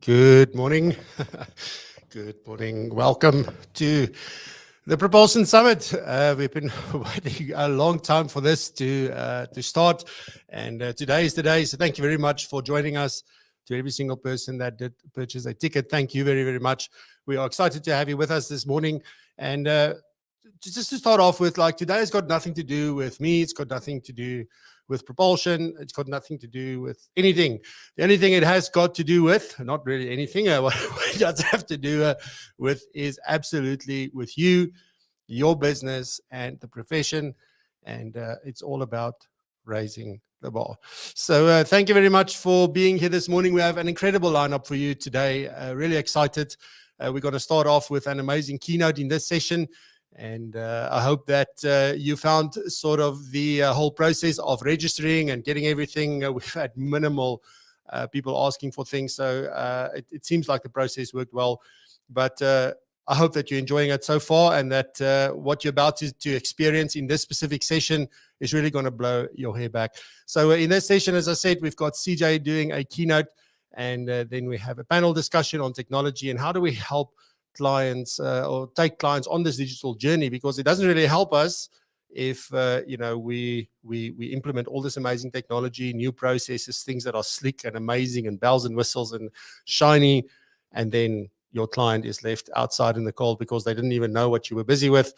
Good morning. Good morning. Welcome to the PROpulsion Summit. We've been waiting a long time for this to start, and today is the day. So thank you very much for joining us. To every single person that did purchase a ticket, thank you very, very much. We are excited to have you with us this morning. And just to start off with, like, today has got nothing to do with me. It's got nothing to do with propulsion. It's got nothing to do with anything. The only thing it has got to do with, not really anything, what it does have to do with is absolutely with you, your business, and the profession. And it's all about raising the bar. So thank you very much for being here this morning. We have an incredible lineup for you today. Really excited. We're going to start off with an amazing keynote in this session. And I hope that you found sort of the whole process of registering and getting everything. We've had minimal people asking for things. So it seems like the process worked well. But I hope that you're enjoying it so far, and that what you're about to experience in this specific session is really going to blow your hair back. So in this session, as I said, we've got CJ doing a keynote, and then we have a panel discussion on technology and how do we help clients or take clients on this digital journey, because it doesn't really help us if we implement all this amazing technology, new processes, things that are slick and amazing and bells and whistles and shiny, and then your client is left outside in the cold because they didn't even know what you were busy with,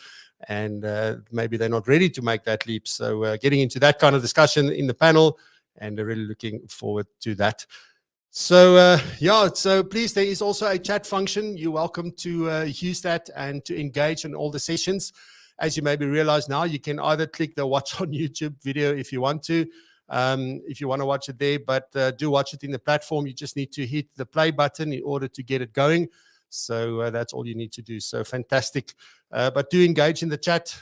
and maybe they're not ready to make that leap. So getting into that kind of discussion in the panel, and really looking forward to that. So so please, there is also a chat function. You're welcome to use that and to engage in all the sessions. As you maybe realize now, you can either click the watch on YouTube video if you want to watch it there, but do watch it in the platform. You just need to hit the play button in order to get it going. So that's all you need to do. So fantastic. But do engage in the chat,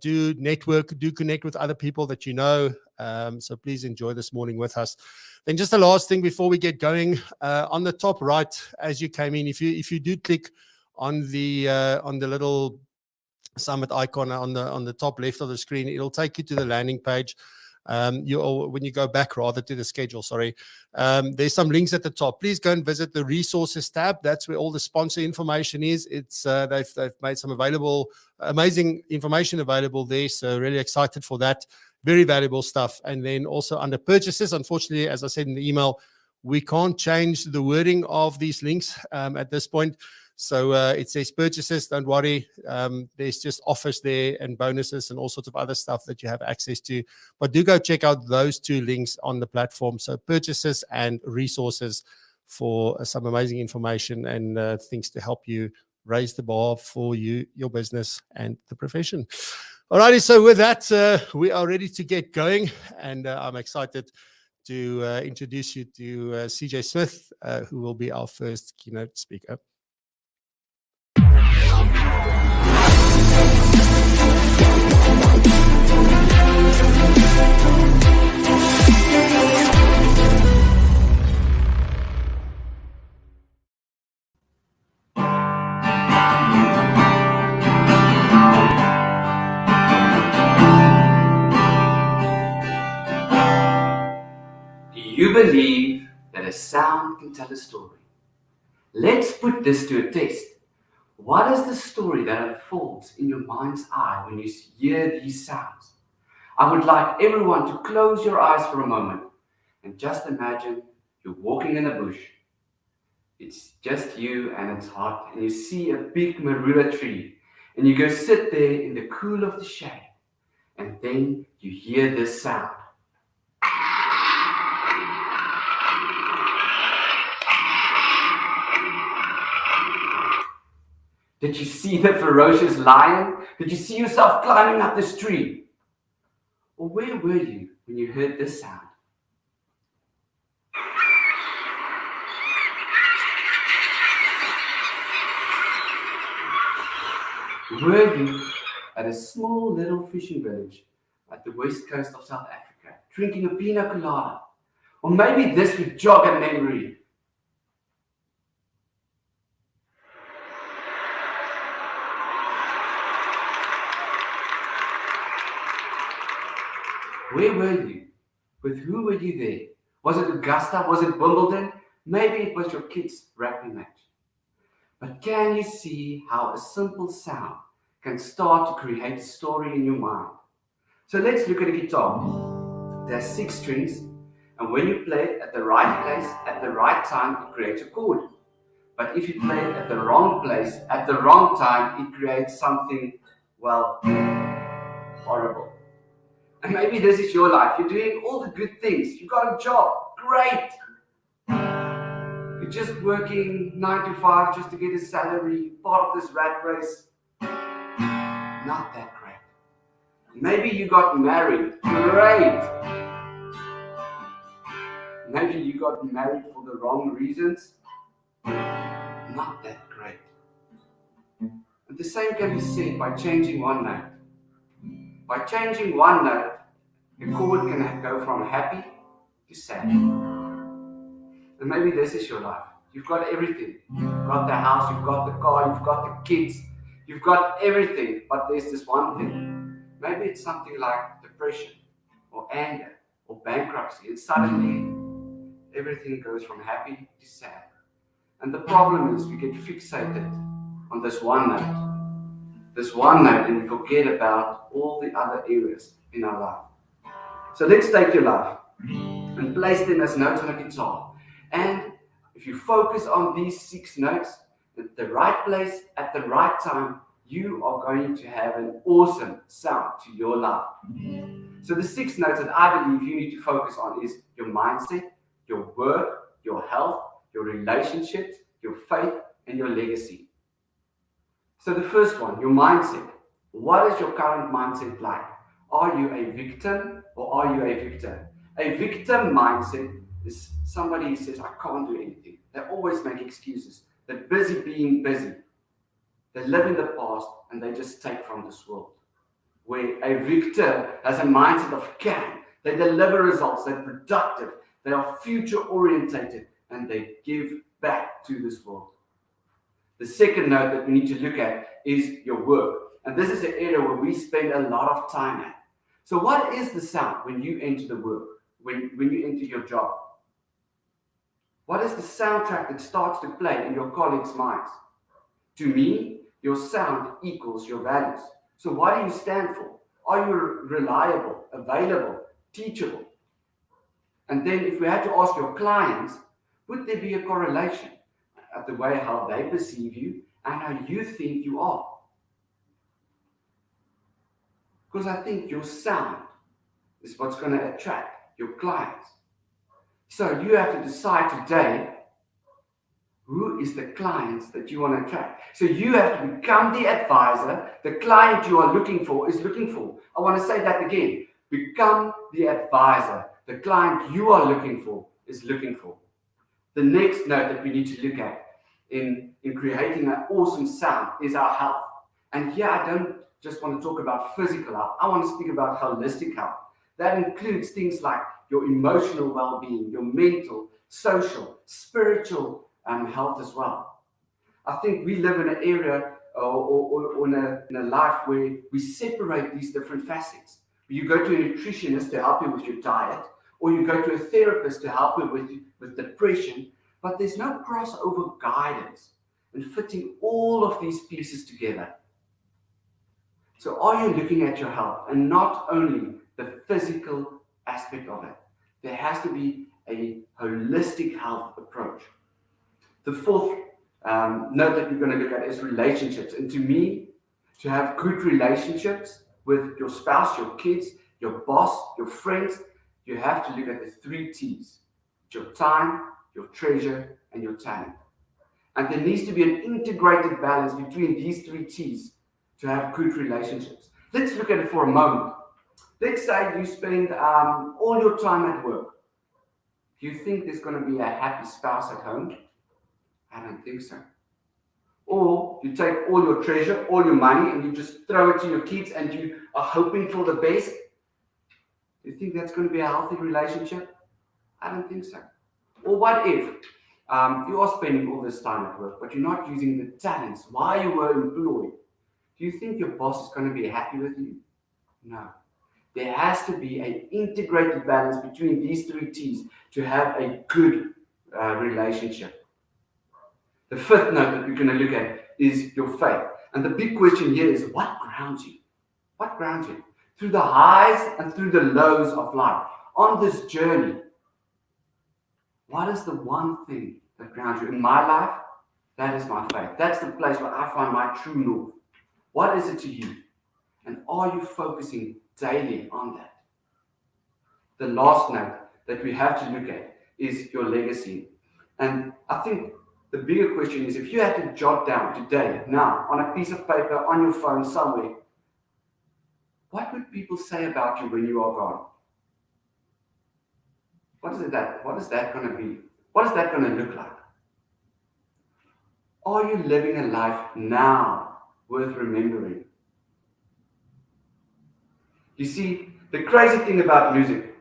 do network, do connect with other people that you know. So please enjoy this morning with us. Then just the last thing before we get going, on the top right, as you came in, if you do click on the little summit icon on the top left of the screen, it'll take you to the landing page. When you go back rather to the schedule, there's some links at the top. Please go and visit the resources tab. That's where all the sponsor information is. It's they've made some amazing information available there. So really excited for that. Very valuable stuff. And then also under purchases, unfortunately, as I said in the email, we can't change the wording of these links at this point. So it says purchases, don't worry. There's just offers there and bonuses and all sorts of other stuff that you have access to. But do go check out those two links on the platform. So purchases and resources for some amazing information and things to help you raise the bar for you, your business, and the profession. Alrighty, so with that, we are ready to get going. And I'm excited to introduce you to CJ Smith, who will be our first keynote speaker. Do you believe that a sound can tell a story? Let's put this to a test. What is the story that unfolds in your mind's eye when you hear these sounds? I would like everyone to close your eyes for a moment and just imagine you're walking in a bush. It's just you and it's hot, and you see a big marula tree, and you go sit there in the cool of the shade, and then you hear this sound. Did you see the ferocious lion? Did you see yourself climbing up this tree? Or where were you when you heard this sound? Were you at a small little fishing village at the west coast of South Africa, drinking a pina colada? Or maybe this would jog a memory. Where were you? With who were you there? Was it Augusta? Was it Wimbledon? Maybe it was your kids' rugby match. But can you see how a simple sound can start to create a story in your mind? So let's look at a guitar. There are 6 strings, and when you play it at the right place, at the right time, it creates a chord. But if you play it at the wrong place, at the wrong time, it creates something, well, horrible. And maybe this is your life. You're doing all the good things. You got a job. Great. You're just working 9 to 5 just to get a salary, part of this rat race. Not that great. Maybe you got married. Great. Maybe you got married for the wrong reasons. Not that great. And the same can be said by changing one note. By changing one note, the chord can go from happy to sad. And maybe this is your life. You've got everything. You've got the house, you've got the car, you've got the kids, you've got everything, but there's this one thing. Maybe it's something like depression or anger or bankruptcy, and suddenly everything goes from happy to sad. And the problem is we get fixated on this one note, and we forget about all the other areas in our life. So let's take your life and place them as notes on a guitar. And if you focus on these 6 notes at the right place at the right time, you are going to have an awesome sound to your life. So the 6 notes that I believe you need to focus on is your mindset, your work, your health, your relationships, your faith, and your legacy. So the first one, your mindset. What is your current mindset like? Are you a victim or are you a victor? A victim mindset is somebody who says, I can't do anything. They always make excuses. They're busy being busy. They live in the past and they just take from this world. Where a victor has a mindset of can. They deliver results. They're productive. They are future orientated and they give back to this world. The second note that we need to look at is your work. And this is an area where we spend a lot of time at. So what is the sound when you enter the work, when you enter your job? What is the soundtrack that starts to play in your colleagues' minds? To me, your sound equals your values. So what do you stand for? Are you reliable, available, teachable? And then if we had to ask your clients, would there be a correlation at the way how they perceive you and how you think you are? Because I think your sound is what's going to attract your clients. So you have to decide today who is the clients that you want to attract. So you have to become the advisor the client you are looking for is looking for. I want to say that again. Become the advisor the client you are looking for is looking for. The next note that we need to look at in creating an awesome sound is our health. And here I don't just want to talk about physical health. I want to speak about holistic health. That includes things like your emotional well-being, your mental, social, spiritual health as well. I think we live in an area or in a life where we separate these different facets. You go to a nutritionist to help you with your diet, or you go to a therapist to help you with depression, but there's no crossover guidance in fitting all of these pieces together. So are you looking at your health and not only the physical aspect of it? There has to be a holistic health approach. The fourth note that we're going to look at is relationships. And to me, to have good relationships with your spouse, your kids, your boss, your friends, you have to look at the 3 T's. Your time, your treasure, and your talent. And there needs to be an integrated balance between these 3 T's to have good relationships. Let's look at it for a moment. Let's say you spend all your time at work. Do you think there's going to be a happy spouse at home? I don't think so. Or you take all your treasure, all your money, and you just throw it to your kids and you are hoping for the best. Do you think that's going to be a healthy relationship? I don't think so. Or what if you are spending all this time at work, but you're not using the talents while you were employed? Do you think your boss is going to be happy with you? No. There has to be an integrated balance between these 3 T's to have a good relationship. The fifth note that we're going to look at is your faith. And the big question here is, what grounds you? What grounds you? Through the highs and through the lows of life, on this journey, what is the one thing that grounds you? In my life, that is my faith. That's the place where I find my true north. What is it to you? And are you focusing daily on that? The last note that we have to look at is your legacy. And I think the bigger question is, if you had to jot down today, now, on a piece of paper, on your phone, somewhere, what would people say about you when you are gone? What is that going to be? What is that going to look like? Are you living a life now worth remembering? You see, the crazy thing about music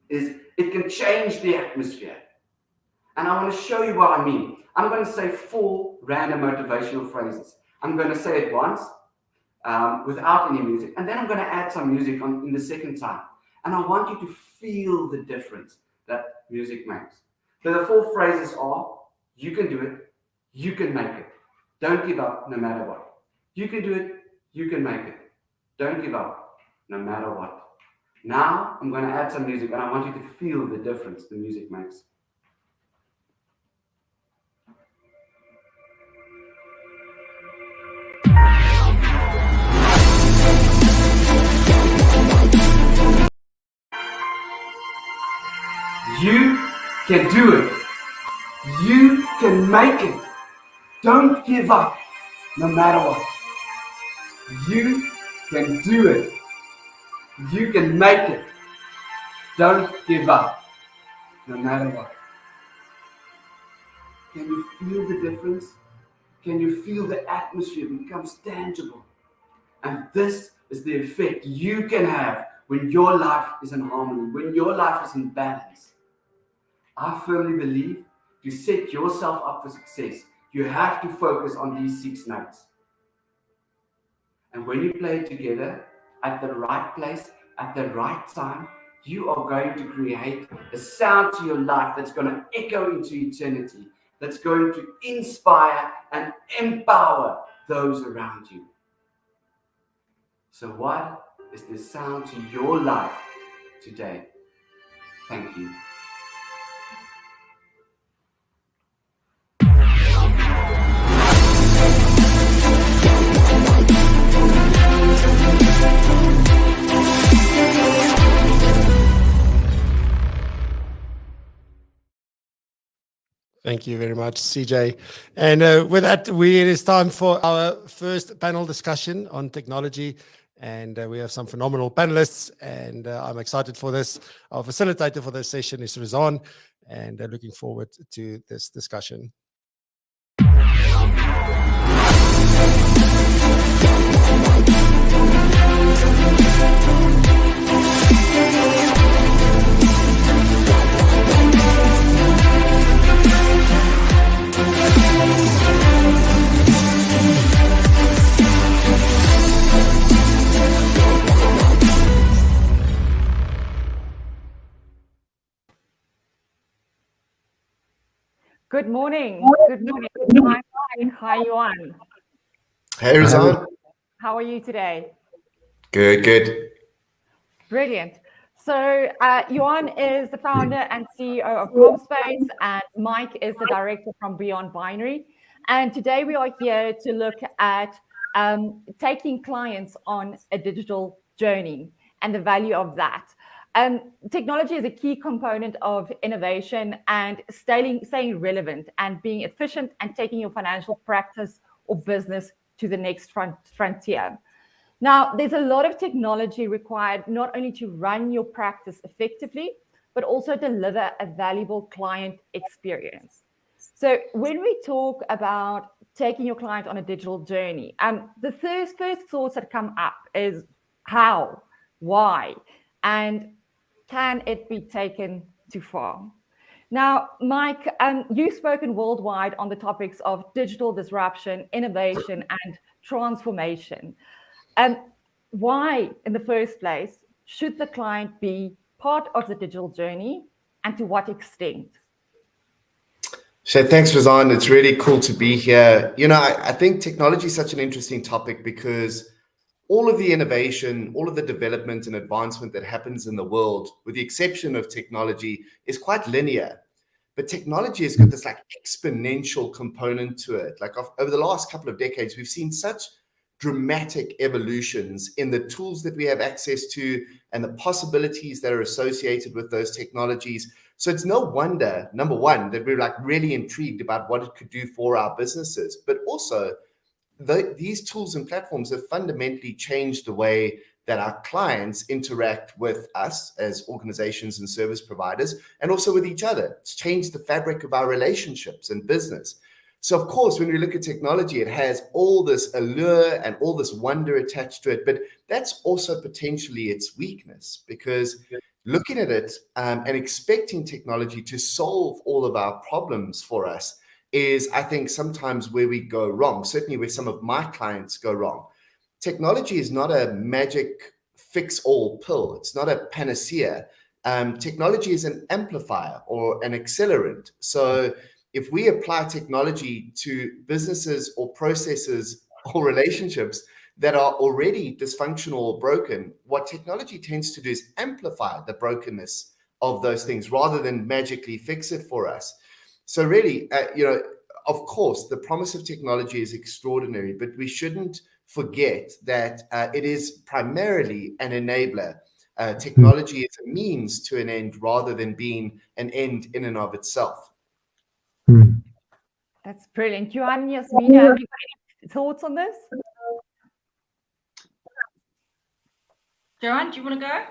is it can change the atmosphere. And I want to show you what I mean. I'm going to say 4 random motivational phrases. I'm going to say it once without any music, and then I'm going to add some music in the second time. And I want you to feel the difference that music makes. So the 4 phrases are: you can do it, you can make it, don't give up no matter what. You can do it, you can make it, don't give up no matter what. Now I'm going to add some music, and I want you to feel the difference the music makes. You can do it. You can make it. Don't give up, no matter what. You can do it. You can make it. Don't give up, no matter what. Can you feel the difference? Can you feel the atmosphere becomes tangible? And this is the effect you can have when your life is in harmony, when your life is in balance. I firmly believe to set yourself up for success, you have to focus on these 6 notes. And when you play it together at the right place, at the right time, you are going to create a sound to your life that's going to echo into eternity, that's going to inspire and empower those around you. So what is the sound to your life today? Thank you. Thank you very much, CJ. And with that, it is time for our first panel discussion on technology. And we have some phenomenal panelists, and I'm excited for this. Our facilitator for this session is Rizanne, and looking forward to this discussion. Good morning. Good morning. Hi, Mike. Hi, Johan. Hey, Rizanne. How are you today? Good. Brilliant. So Johan is the founder and CEO of Commspace, and Mike is the director from Beyond Binary. And today we are here to look at taking clients on a digital journey and the value of that. Technology is a key component of innovation and staying relevant and being efficient and taking your financial practice or business to the next frontier. Now, there's a lot of technology required not only to run your practice effectively, but also deliver a valuable client experience. So when we talk about taking your client on a digital journey, the first thoughts that come up is how, why, and can it be taken too far? Now, Mike, you've spoken worldwide on the topics of digital disruption, innovation, and transformation. Why, in the first place, should the client be part of the digital journey, and to what extent? So thanks, Rizanne. It's really cool to be here. I think technology is such an interesting topic because all of the innovation, all of the development and advancement that happens in the world, with the exception of technology, is quite linear. But technology has got this like exponential component to it. Like over the last couple of decades, we've seen such dramatic evolutions in the tools that we have access to and the possibilities that are associated with those technologies. So it's no wonder, number one, that we're like really intrigued about what it could do for our businesses, but also these tools and platforms have fundamentally changed the way that our clients interact with us as organizations and service providers, and also with each other. It's changed the fabric of our relationships and business. So of course, when we look at technology, it has all this allure and all this wonder attached to it, but that's also potentially its weakness, because looking at it and expecting technology to solve all of our problems for us is, I think, sometimes where we go wrong, certainly where some of my clients go wrong. Technology is not a magic fix-all pill. It's not a panacea. Technology is an amplifier or an accelerant. So if we apply technology to businesses or processes or relationships that are already dysfunctional or broken, what technology tends to do is amplify the brokenness of those things rather than magically fix it for us. So really, of course, the promise of technology is extraordinary, but we shouldn't forget that it is primarily an enabler. Technology is a means to an end rather than being an end in and of itself. That's brilliant. Johan, Yasmina, have you got any thoughts on this? Johan, do you want to go?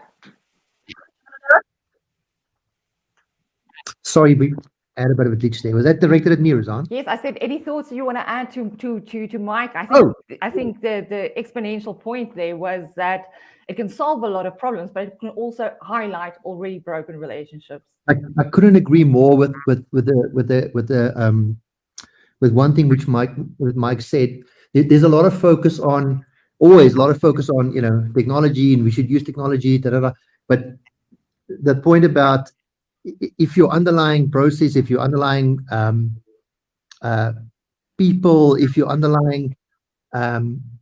Sorry, we had a bit of a glitch there. Was that directed at me, Rizanne? Yes, I said any thoughts you want to add to Mike? I think the exponential point there was that it can solve a lot of problems, but it can also highlight already broken relationships. I couldn't agree more with one thing which Mike said. There's a lot of focus on technology, and we should use technology, but the point about if your underlying process, if your underlying people, if your underlying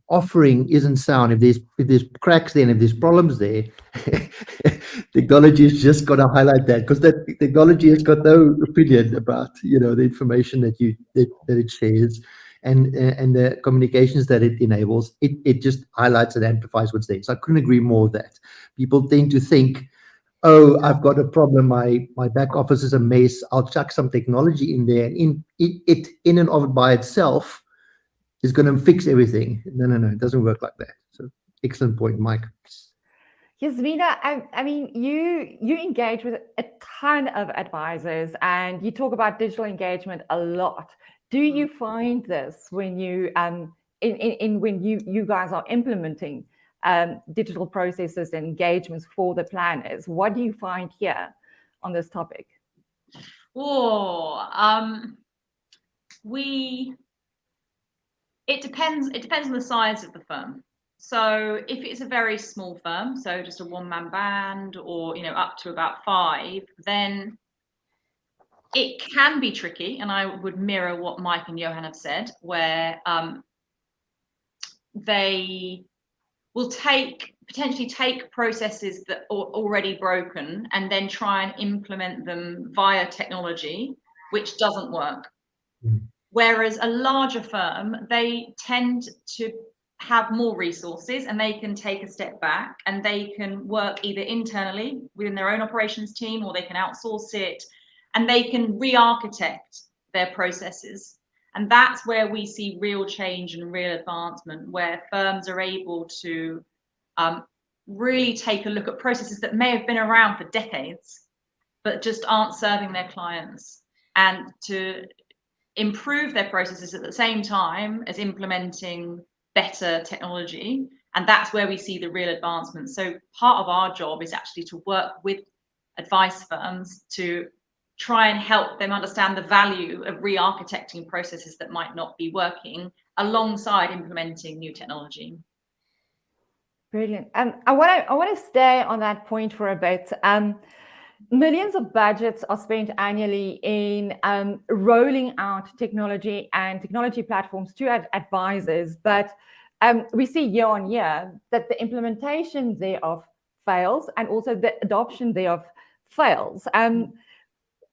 offering isn't sound, if there's cracks there, and if there's problems there, technology has just got to highlight that, because that technology has got no opinion about the information that it shares and the communications that it enables. It just highlights and amplifies what's there. So I couldn't agree more with that. People tend to think, oh, I've got a problem, my back office is a mess, I'll chuck some technology in there, and in and of it by itself is going to fix everything. No, it doesn't work like that. So excellent point, Mike. Yasmina, I mean, you engage with a ton of advisors, and you talk about digital engagement a lot. Do you find this when you when you guys are implementing digital processes and engagements for the planners? What do you find here on this topic? It depends on the size of the firm. So if it's a very small firm, so just a one-man band, or up to about 5, then it can be tricky. And I would mirror what Mike and Johan have said, where they will potentially take processes that are already broken and then try and implement them via technology, which doesn't work. Whereas a larger firm, they tend to have more resources, and they can take a step back and they can work either internally within their own operations team, or they can outsource it, and they can re-architect their processes. And that's where we see real change and real advancement, where firms are able to really take a look at processes that may have been around for decades, but just aren't serving their clients, and to improve their processes at the same time as implementing better technology. And that's where we see the real advancement. So part of our job is actually to work with advice firms to try and help them understand the value of re-architecting processes that might not be working alongside implementing new technology. Brilliant. I want to stay on that point for a bit. millions of budgets are spent annually in rolling out technology and technology platforms to advisors, but we see year on year that the implementation thereof fails and also the adoption thereof fails.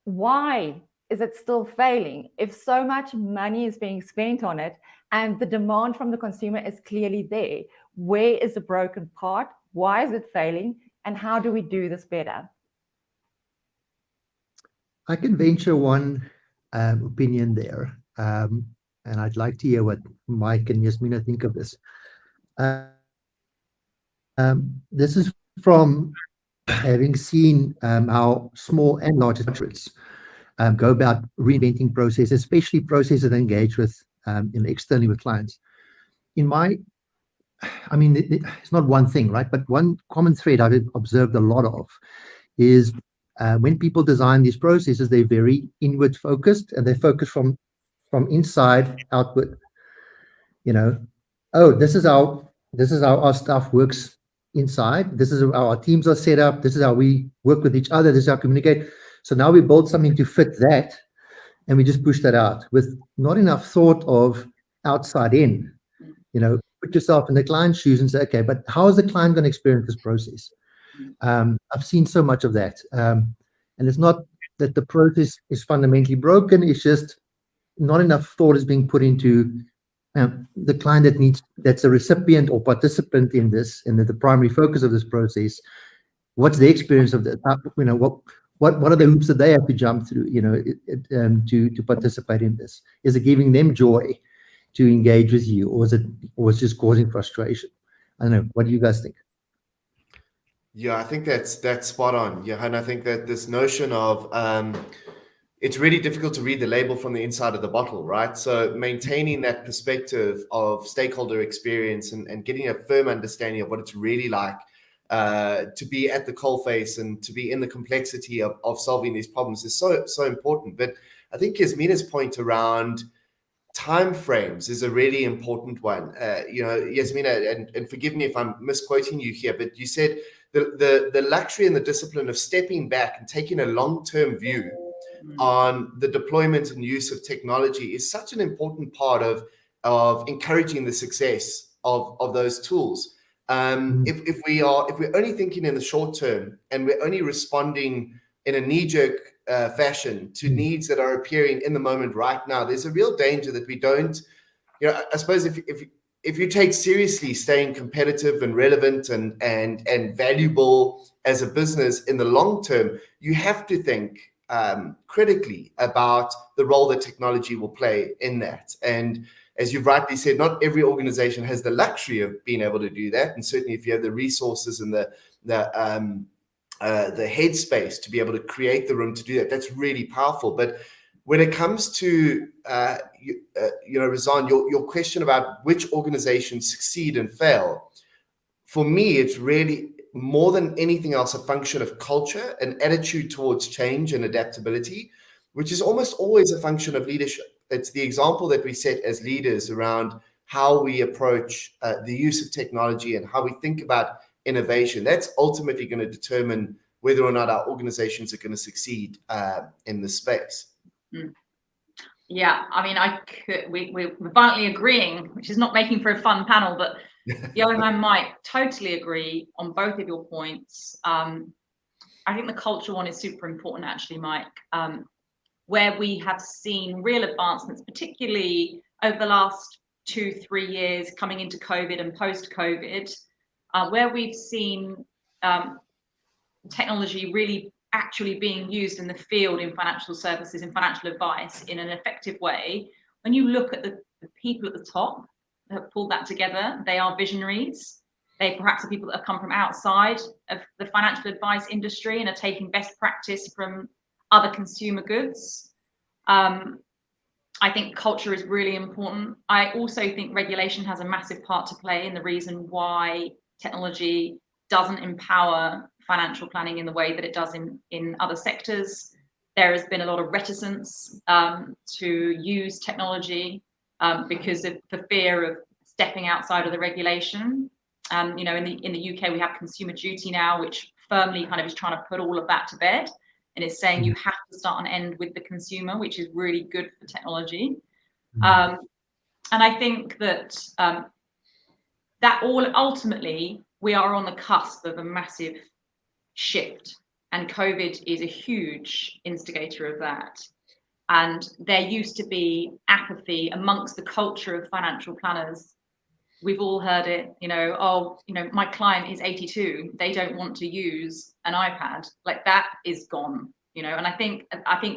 Why is it still failing if so much money is being spent on it and the demand from the consumer is clearly there? Where is the broken part? Why is it failing? And how do we do this better? I can venture one opinion there, and I'd like to hear what Mike and Yasmina think of this. This is from having seen how small and large corporates go about reinventing processes, especially processes that engage with externally with clients. It's not one thing, right? But one common thread I've observed a lot of is when people design these processes, they're very inward focused and they focus from inside outward. This is how our stuff works inside. This is how our teams are set up. This is how we work with each other. This is how we communicate. So now we build something to fit that, and we just push that out with not enough thought of outside in. Put yourself in the client's shoes and say, okay, but how is the client going to experience this process? I've seen so much of that. And it's not that the process is fundamentally broken. It's just not enough thought is being put into the client that's a recipient or participant in this, and the primary focus of this process. What's the experience of that? What are the hoops that they have to jump through, to participate in this? Is it giving them joy to engage with you, or is it just causing frustration? I don't know. What do you guys think? Yeah, I think that's spot on, Johan. I think that this notion of it's really difficult to read the label from the inside of the bottle, right? So maintaining that perspective of stakeholder experience and getting a firm understanding of what it's really like to be at the coalface and to be in the complexity of solving these problems is so important. But I think Yasmina's point around timeframes is a really important one. Yasmina, and forgive me if I'm misquoting you here, but you said the luxury and the discipline of stepping back and taking a long-term view on the deployment and use of technology is such an important part of encouraging the success of those tools. If we're only thinking in the short term and we're only responding in a knee-jerk fashion to needs that are appearing in the moment right now, there's a real danger that we don't. I suppose if you take seriously staying competitive and relevant and valuable as a business in the long term, you have to think critically about the role that technology will play in that. And as you've rightly said, not every organization has the luxury of being able to do that. And certainly if you have the resources and the headspace to be able to create the room to do that, that's really powerful. But when it comes to, Rizanne, your question about which organizations succeed and fail, for me, it's really more than anything else a function of culture and attitude towards change and adaptability, which is almost always a function of leadership. It's the example that we set as leaders around how we approach the use of technology and how we think about innovation. That's ultimately going to determine whether or not our organizations are going to succeed in this space. Yeah, I mean, we're violently agreeing, which is not making for a fun panel, but Johan and Mike totally agree on both of your points. I think the culture one is super important, actually, Mike, where we have seen real advancements, particularly over the last 2-3 years coming into COVID and post-COVID, where we've seen technology really actually being used in the field in financial services and financial advice in an effective way. When you look at the people at the top that have pulled that together, they are visionaries. They perhaps are people that have come from outside of the financial advice industry and are taking best practice from other consumer goods. I think culture is really important. I also think regulation has a massive part to play in the reason why technology doesn't empower financial planning in the way that it does in other sectors. There has been a lot of reticence to use technology because of the fear of stepping outside of the regulation. In the UK, we have consumer duty now, which firmly kind of is trying to put all of that to bed, and is saying you have to start and end with the consumer, which is really good for technology. And I think that that all ultimately we are on the cusp of a massive shift, and COVID is a huge instigator of that. And there used to be apathy amongst the culture of financial planners. We've all heard it, my client is 82, they don't want to use an iPad. Like, that is gone, and I think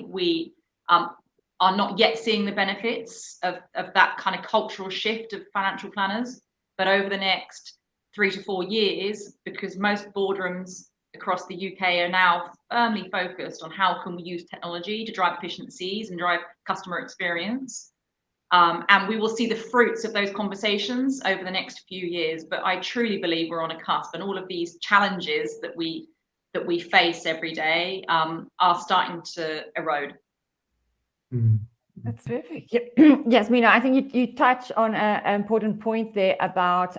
we are not yet seeing the benefits of that kind of cultural shift of financial planners. But over the next 3 to 4 years, because most boardrooms across the UK are now firmly focused on how can we use technology to drive efficiencies and drive customer experience. And we will see the fruits of those conversations over the next few years. But I truly believe we're on a cusp, and all of these challenges that we face every day are starting to erode. That's perfect. Yasmina, I think you touch on an important point there about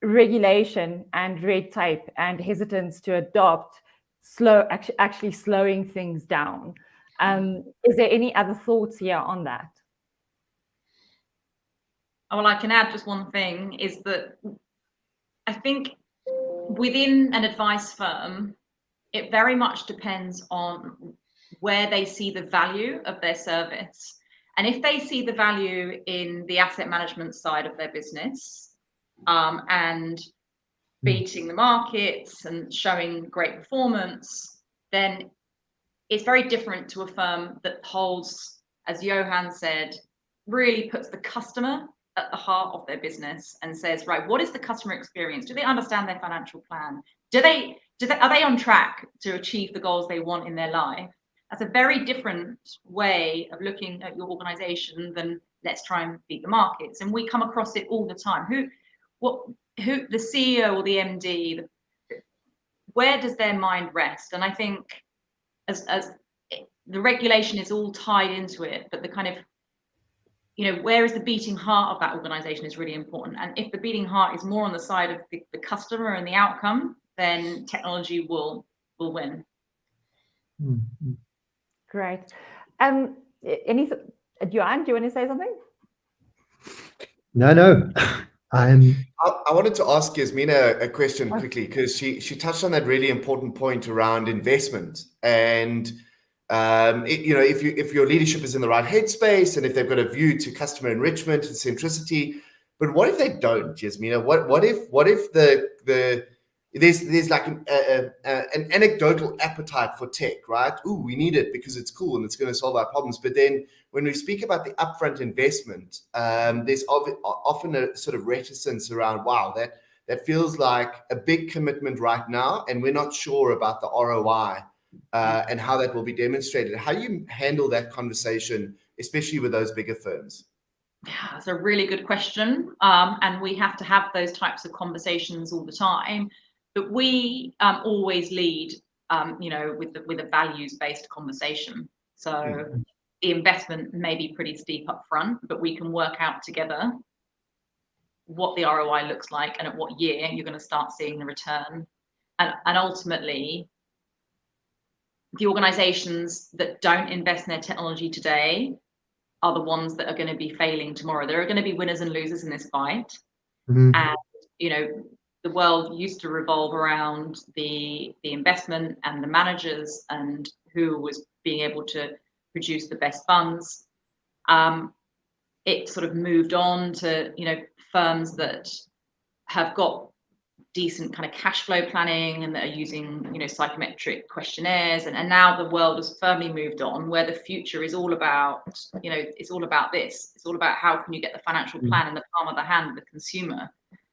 regulation and red tape and hesitance to adopt, actually slowing things down. Is there any other thoughts here on that? Well, I can add just one thing, is that I think within an advice firm, it very much depends on where they see the value of their service. And if they see the value in the asset management side of their business, and beating the markets and showing great performance, then it's very different to a firm that holds, as Johan said, really puts the customer at the heart of their business and says, right, what is the customer experience? Do they understand their financial plan? Are they on track to achieve the goals they want in their life? That's a very different way of looking at your organization than let's try and beat the markets. And we come across it all the time. Who the CEO or the MD, where does their mind rest? And I think as the regulation is all tied into it, but the kind of, where is the beating heart of that organization is really important. And if the beating heart is more on the side of the customer and the outcome, then technology will win. Great. Johan, do you want to say something? No. I wanted to ask Yasmina a question quickly, because she touched on that really important point around investment. And if your leadership is in the right headspace, and if they've got a view to customer enrichment and centricity, but what if they don't, Yasmina? What if there's like an anecdotal appetite for tech, right? Ooh, we need it because it's cool and it's going to solve our problems. But then when we speak about the upfront investment, there's often a sort of reticence around, wow, that feels like a big commitment right now, and we're not sure about the ROI and how that will be demonstrated. How do you handle that conversation, especially with those bigger firms? Yeah, that's a really good question. And we have to have those types of conversations all the time. But we always lead, with a values-based conversation. So the investment may be pretty steep up front, but we can work out together what the ROI looks like and at what year you're going to start seeing the return. And ultimately, the organizations that don't invest in their technology today are the ones that are going to be failing tomorrow. There are going to be winners and losers in this fight. And, the world used to revolve around the investment and the managers and who was being able to produce the best funds. It sort of moved on to, firms that have got decent kind of cash flow planning and that are using, psychometric questionnaires. And now the world has firmly moved on, where the future is all about, it's all about this. It's all about how can you get the financial plan in the palm of the hand of the consumer.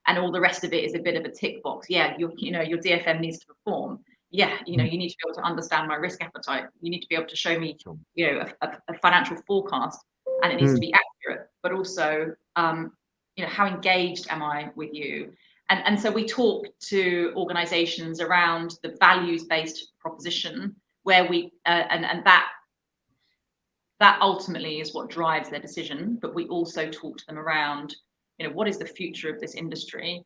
And all the rest of it is a bit of a tick box. Yeah, your DFM needs to perform. Yeah, you need to be able to understand my risk appetite. You need to be able to show me, a financial forecast, and it needs to be accurate. But also, how engaged am I with you? And so we talk to organizations around the values-based proposition, where we and that ultimately is what drives their decision. But we also talk to them around, what is the future of this industry,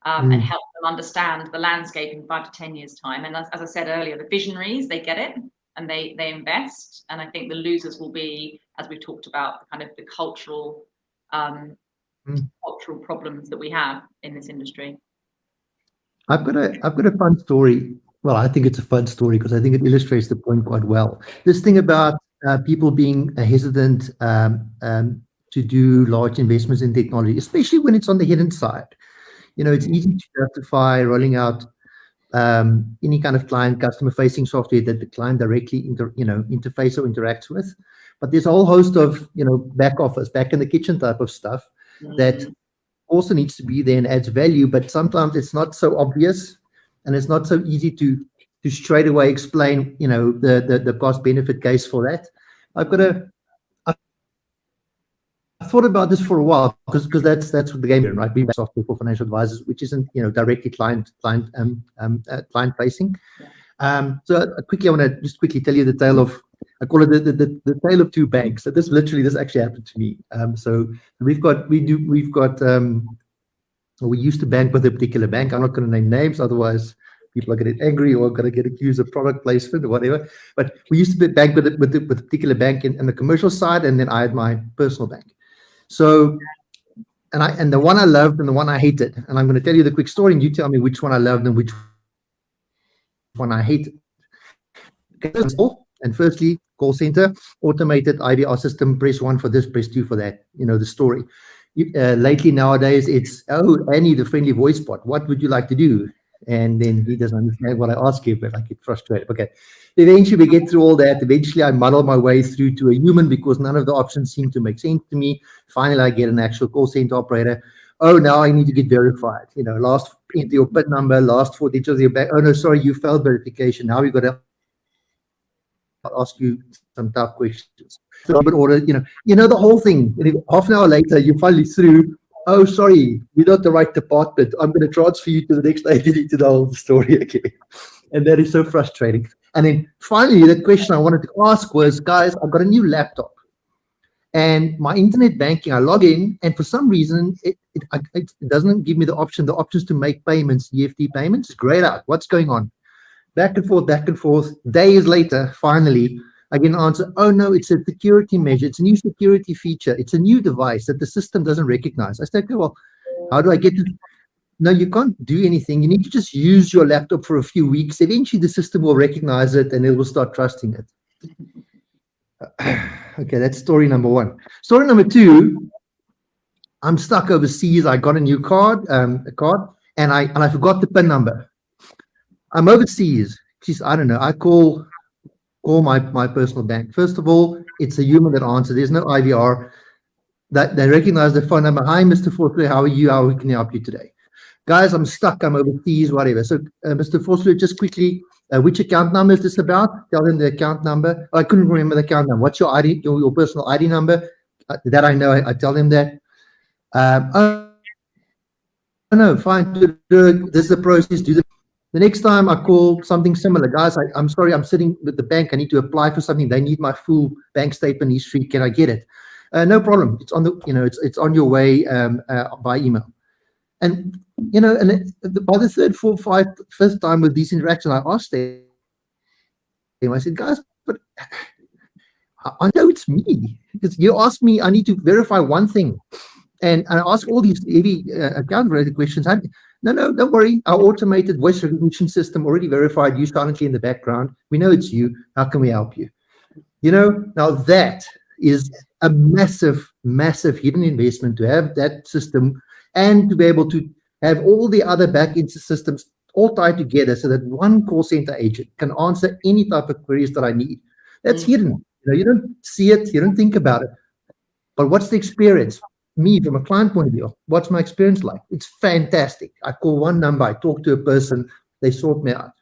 and help them understand the landscape in 5 to 10 years' time. And as I said earlier, the visionaries, they get it and they invest. And I think the losers will be, as we've talked about, kind of the cultural problems that we have in this industry. I've got a fun story. Well, I think it's a fun story because I think it illustrates the point quite well. This thing about people being hesitant to do large investments in technology, especially when it's on the hidden side. It's easy to justify rolling out any kind of customer-facing software that the client directly interface or interacts with. But there's a whole host of back office, back in the kitchen type of stuff that also needs to be there and adds value. But sometimes it's not so obvious, and it's not so easy to straight away explain the cost benefit case for that. I thought about this for a while because that's what the game is, right? Being software for financial advisors, which isn't directly client facing. So quickly, I want to just quickly tell you the tale of, I call it the tale of two banks. So this actually happened to me. So we used to bank with a particular bank. I'm not going to name names, otherwise people are going to get angry or going to get accused of product placement or whatever. But we used to bank with a particular bank in the commercial side, and then I had my personal bank. So, and the one I loved and the one I hated, and I'm going to tell you the quick story, and you tell me which one I loved and which one I hated. And firstly, call center, automated IVR system, press 1 for this, press 2 for that. The story. Lately nowadays, it's, oh, Annie, the friendly voice bot, what would you like to do? And then he doesn't understand what I ask him, but I get frustrated. Okay. Eventually we get through all that. Eventually I muddle my way through to a human because none of the options seem to make sense to me. Finally, I get an actual call center operator. Oh, now I need to get verified. Last enter your PIN number, last 4 digits of your bank. Oh no, sorry, you failed verification. Now we've got to ask you some tough questions. So but order, the whole thing. And half an hour later, you finally through. Oh, sorry, you're not the right department. I'm going to transfer you to the next lady to the whole story again. And that is so frustrating. And then finally, the question I wanted to ask was, guys, I've got a new laptop. And my internet banking, I log in, and for some reason, it doesn't give me the options to make payments, EFT payments. It's grayed out. What's going on? Back and forth. Days later, finally, I get an answer. Oh, no, it's a security measure. It's a new security feature. It's a new device that the system doesn't recognize. I said, okay, well, how do I get it? No, you can't do anything. You need to just use your laptop for a few weeks. Eventually, the system will recognize it and it will start trusting it. Okay, that's story number 1. Story number 2, I'm stuck overseas. I got a new card, and I forgot the PIN number. I'm overseas. Geez, I don't know. I call my personal bank. First of all, it's a human that answers. There's no IVR. That they recognize the phone number. Hi, Mr. Vosloo, how are you? How can I help you today? Guys, I'm stuck. I'm overseas, whatever. So, Mr. Vosloo, just quickly, which account number is this about? Tell them the account number. Oh, I couldn't remember the account number. What's your ID? Your personal ID number? That I know. I tell them that. Oh no, fine. This is the process. Do the next time I call something similar, guys, I'm sorry, I'm sitting with the bank. I need to apply for something. They need my full bank statement history. Can I get it? No problem. It's on the, it's on your way by email. And by the 3rd, 4th, 5th time with these interactions, I asked them. I said, guys, but I know it's me because you asked me. I need to verify one thing, and I ask all these heavy account-related questions. No, don't worry. Our automated voice recognition system already verified you silently in the background. We know it's you. How can we help you? Now that is a massive, massive hidden investment to have that system and to be able to have all the other back-end systems all tied together so that one call center agent can answer any type of queries that I need. That's hidden. You don't see it. You don't think about it. But what's the experience? Me, from a client point of view, what's my experience like? It's fantastic. I call one number, I talk to a person, they sort me out.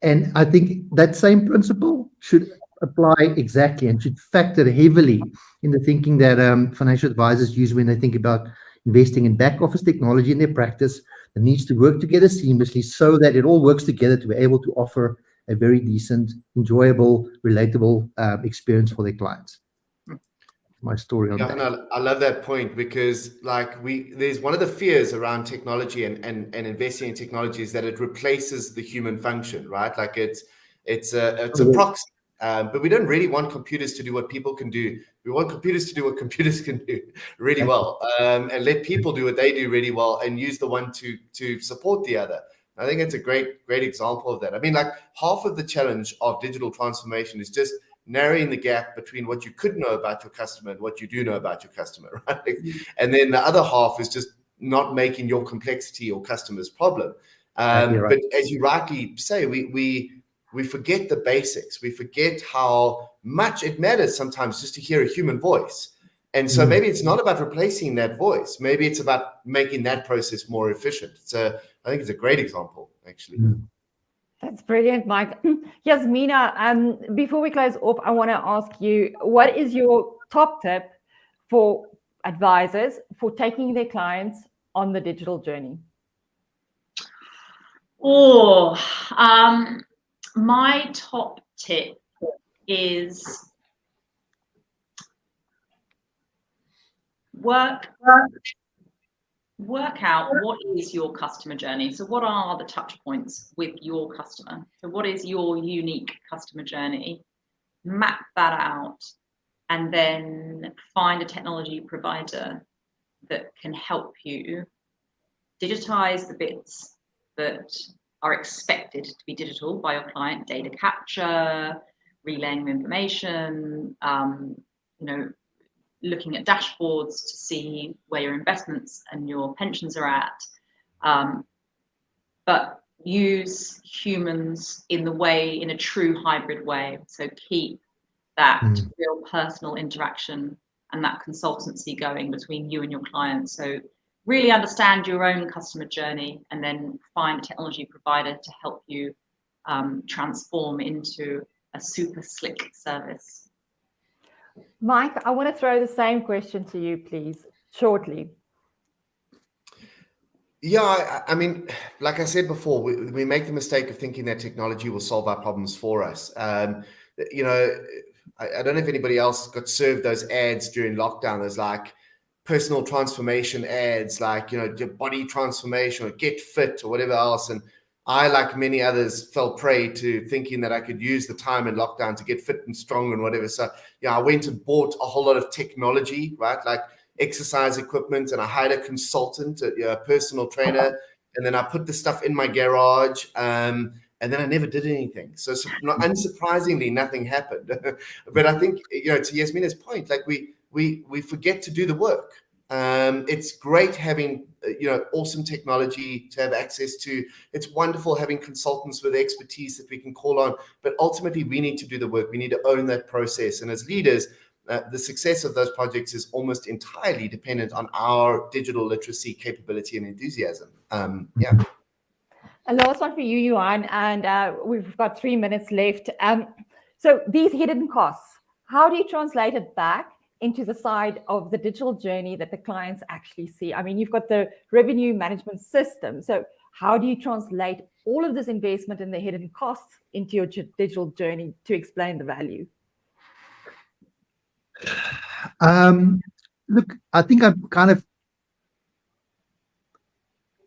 And I think that same principle should apply exactly and should factor heavily in the thinking that financial advisors use when they think about investing in back office technology in their practice that needs to work together seamlessly so that it all works together to be able to offer a very decent, enjoyable, relatable experience for their clients. my story on Yeah, that. and I love that point, because like there's one of the fears around technology and investing in technology is that it replaces the human function, right? Like it's a proxy. But we don't really want computers to do what people can do. We want computers to do what computers can do really well, and let people do what they do really well, and use the one to support the other. I think it's a great example of that. I mean, like half of the challenge of digital transformation is just narrowing the gap between what you could know about your customer and what you do know about your customer, right? And then the other half is just not making your complexity your customer's problem. Right. But as you rightly say, we forget the basics. We forget how much it matters sometimes just to hear a human voice. And so maybe it's not about replacing that voice. Maybe it's about making that process more efficient. So I think it's a great example, actually. That's brilliant, Mike. Yasmina, before we close off, I want to ask you, what is your top tip for advisors for taking their clients on the digital journey? My top tip is work out what is your customer journey. So what are the touch points with your customer? So what is your unique customer journey? Map that out, and then find a technology provider that can help you digitize the bits that are expected to be digital by your client: data capture, relaying of information, looking at dashboards to see where your investments and your pensions are at, but use humans in a true hybrid way. So keep that real personal interaction and that consultancy going between you and your client. So really understand your own customer journey, and then find a technology provider to help you transform into a super slick service. Mike, I want to throw the same question to you, please, shortly. Yeah, I mean, like I said before, we make the mistake of thinking that technology will solve our problems for us. I don't know if anybody else got served those ads during lockdown. There's like personal transformation ads, like, body transformation or get fit or whatever else. And I, like many others, fell prey to thinking that I could use the time in lockdown to get fit and strong and whatever. So, I went and bought a whole lot of technology, right? Like exercise equipment, and I hired a consultant, a personal trainer, and then I put the stuff in my garage, and then I never did anything. So unsurprisingly, nothing happened. But I think, to Yasmina's point, like we forget to do the work. It's great having awesome technology to have access to. It's wonderful having consultants with expertise that we can call on, but ultimately we need to do the work. We need to own that process. And as leaders, the success of those projects is almost entirely dependent on our digital literacy capability and enthusiasm. A last one for you, Johan, and we've got 3 minutes left. So these hidden costs, how do you translate it back into the side of the digital journey that the clients actually see? I mean, you've got the revenue management system. So how do you translate all of this investment and the hidden costs into your digital journey to explain the value? Look, I think I've kind of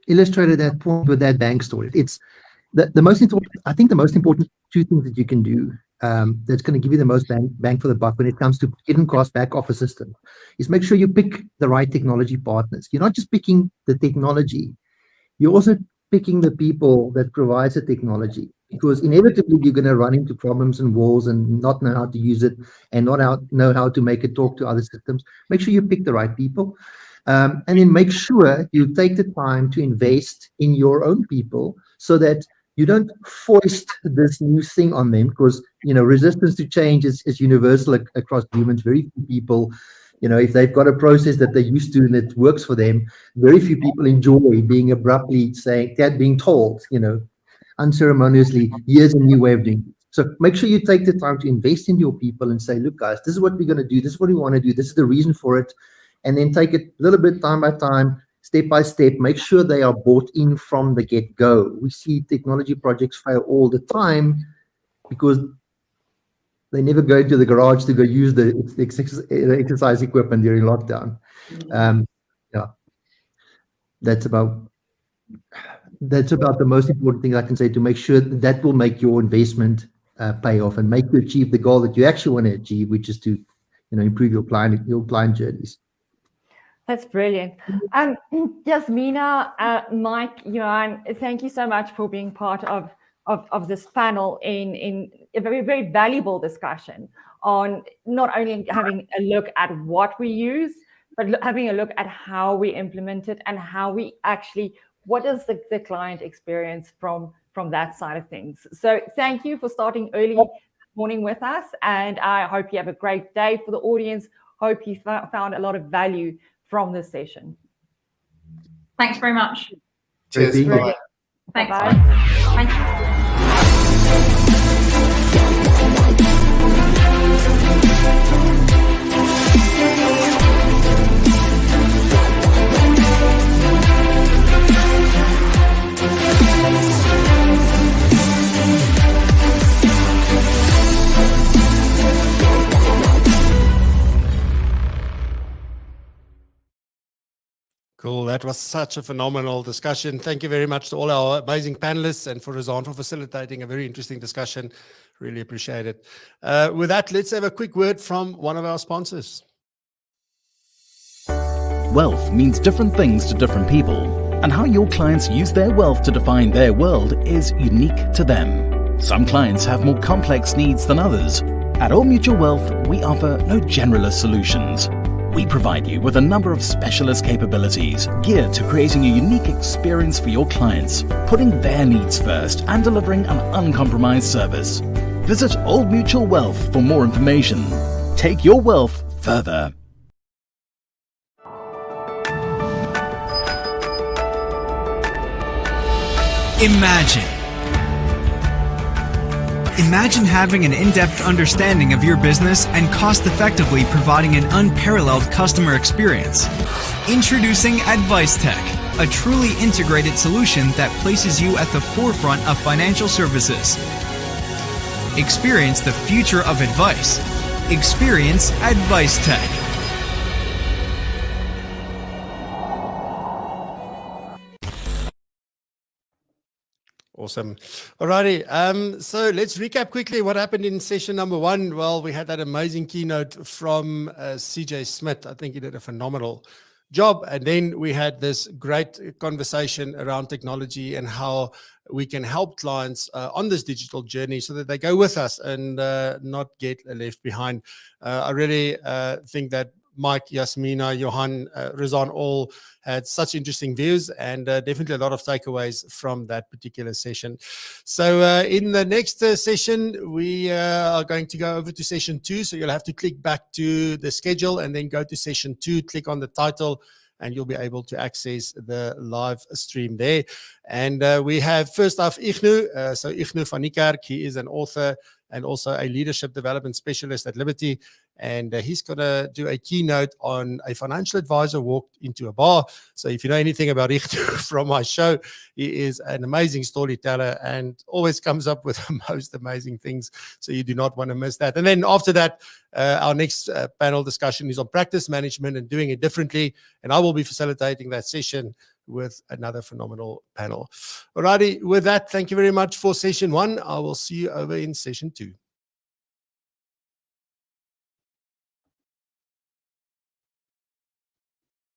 illustrated that point with that bank story. It's the most important. I think the most important two things that you can do that's going to give you the most bang for the buck when it comes to hidden cost back office system is make sure you pick the right technology partners. You're not just picking the technology, you're also picking the people that provides the technology, because inevitably you're going to run into problems and walls and not know how to use it and not know how to make it talk to other systems. Make sure you pick the right people, and then make sure you take the time to invest in your own people so that you don't foist this new thing on them, because resistance to change is universal across humans. Very few people, if they've got a process that they're used to and it works for them, very few people enjoy being abruptly being told, unceremoniously, here's a new way of doing it. So make sure you take the time to invest in your people and say, look, guys, this is what we're going to do. This is what we want to do. This is the reason for it. And then take it a little bit time by time, step by step. Make sure they are bought in from the get-go. We see technology projects fail all the time because They never go into the garage to go use the exercise equipment during lockdown. Yeah, that's about the most important thing I can say, to make sure that will make your investment pay off and make you achieve the goal that you actually want to achieve, which is to improve your client journeys. That's brilliant. Yasmina, Mike, Johan, thank you so much for being part of this panel in a very, very valuable discussion on not only having a look at what we use, but having a look at how we implement it and how we actually, what is the client experience from that side of things. So thank you for starting early morning with us, and I hope you have a great day. For the audience, hope you found a lot of value from this session. Thanks very much. Cheers. Bye. Thanks. Bye-bye. Thank you. Cool. That was such a phenomenal discussion. Thank you very much to all our amazing panelists and for Rizanne for facilitating a very interesting discussion. Really appreciate it. With that, let's have a quick word from one of our sponsors. Wealth means different things to different people, and how your clients use their wealth to define their world is unique to them. Some clients have more complex needs than others. At Old Mutual Wealth, we offer no generalist solutions. We provide you with a number of specialist capabilities geared to creating a unique experience for your clients, putting their needs first and delivering an uncompromised service. Visit Old Mutual Wealth for more information. Take your wealth further. Imagine having an in-depth understanding of your business and cost-effectively providing an unparalleled customer experience. Introducing Advice Tech, a truly integrated solution that places you at the forefront of financial services. Experience the future of advice. Experience Advice Tech. Awesome. Alrighty. So let's recap quickly what happened in session number 1. Well, we had that amazing keynote from CJ Smit. I think he did a phenomenal job. And then we had this great conversation around technology and how we can help clients on this digital journey so that they go with us and not get left behind. I really think that Mike, Yasmina, Johan, Rizanne all had such interesting views and definitely a lot of takeaways from that particular session. So in the next session, we are going to go over to session 2. So you'll have to click back to the schedule and then go to session 2, click on the title, and you'll be able to access the live stream there. And we have first off Ignu. So Ignu van Niekerk, he is an author and also a leadership development specialist at Liberty. And he's going to do a keynote on a financial advisor walked into a bar. So if you know anything about Ignu from my show, he is an amazing storyteller and always comes up with the most amazing things. So you do not want to miss that. And then after that, our next panel discussion is on practice management and doing it differently. And I will be facilitating that session with another phenomenal panel. Alrighty, with that, thank you very much for session 1. I will see you over in session 2.